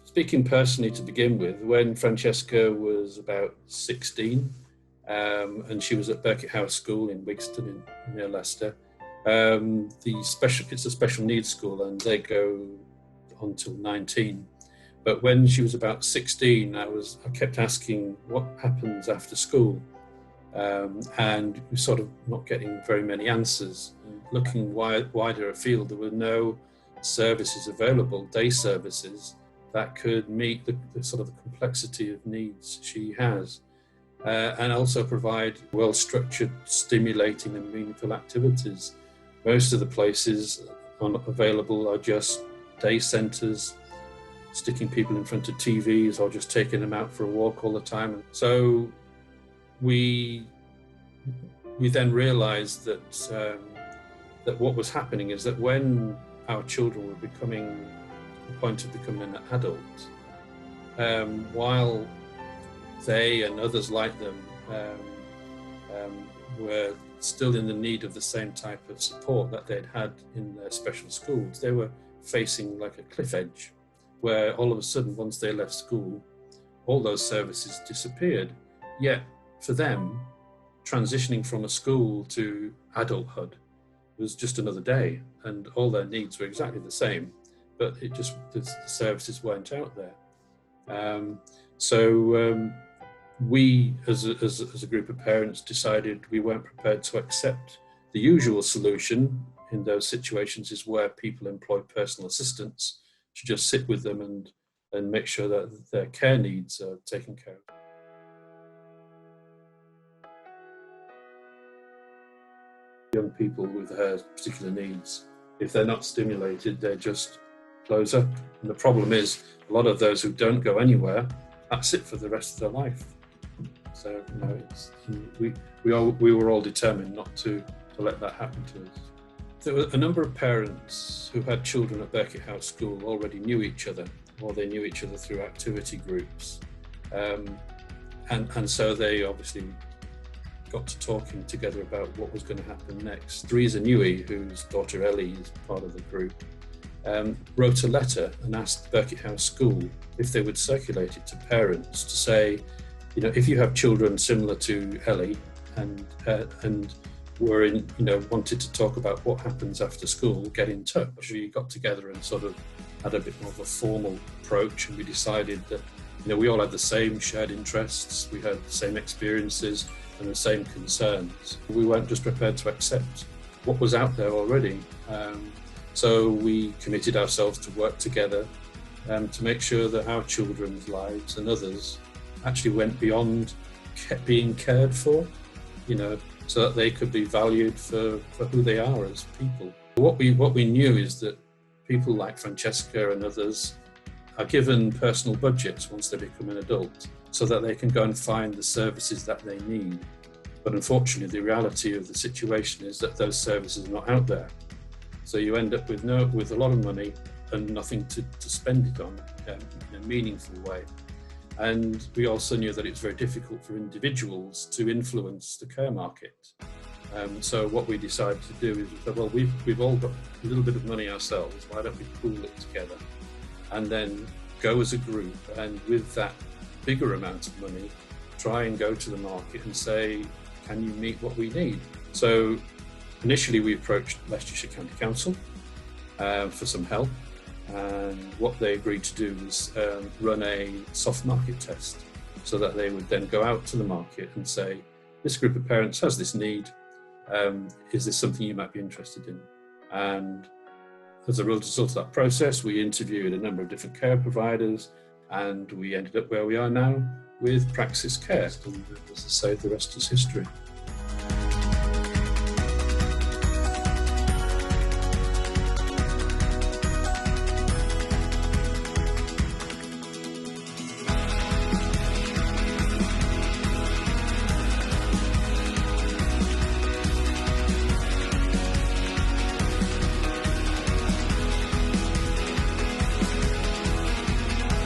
Speaking personally to begin with, when Francesca was about 16, and she was at Birkett House School in Wigston near Leicester, it's a special needs school and they go until 19. But when she was about 16, I kept asking what happens after school, and we sort of not getting very many answers. Looking wider afield, there were no services available, day services, that could meet the sort of the complexity of needs she has, and also provide well-structured, stimulating and meaningful activities. Most of the places available are just day centres, sticking people in front of TVs or just taking them out for a walk all the time. So we then realised that what was happening is that when our children were becoming the point of becoming an adult, while they and others like them were still in the need of the same type of support that they'd had in their special schools, they were facing like a cliff edge where all of a sudden, once they left school, all those services disappeared. Yet for them, transitioning from a school to adulthood was just another day, and all their needs were exactly the same, but the services weren't out there. So we, as a group of parents, decided we weren't prepared to accept the usual solution in those situations is where people employ personal assistants to just sit with them and make sure that their care needs are taken care of. Young people with particular needs, if they're not stimulated, they just close up. And the problem is, a lot of those who don't go anywhere, that's it for the rest of their life. So we were all determined not to let that happen to us. There were a number of parents who had children at Birkett House School already knew each other, or they knew each other through activity groups. And so they obviously got to talking together about what was going to happen next. Theresa Newey, whose daughter Ellie is part of the group, wrote a letter and asked Birkett House School if they would circulate it to parents to say, if you have children similar to Ellie and were wanted to talk about what happens after school, get in touch. We got together and sort of had a bit more of a formal approach, and we decided that we all had the same shared interests, we had the same experiences and the same concerns. We weren't just prepared to accept what was out there already. So we committed ourselves to work together to make sure that our children's lives and others actually went beyond being cared for, so that they could be valued for who they are as people. What we knew is that people like Francesca and others are given personal budgets once they become an adult, so that they can go and find the services that they need. But unfortunately, the reality of the situation is that those services are not out there. So you end up with a lot of money and nothing to spend it on in a meaningful way. And we also knew that it's very difficult for individuals to influence the care market. So what we decided to do is we said, well, we've all got a little bit of money ourselves, why don't we pool it together and then go as a group, and with that bigger amount of money, try and go to the market and say, can you meet what we need? So initially we approached Leicestershire County Council for some help, and what they agreed to do was run a soft market test, so that they would then go out to the market and say, this group of parents has this need, is this something you might be interested in? And as a result of that process, we interviewed a number of different care providers, and we ended up where we are now with Praxis Care. And as I say, the rest is history.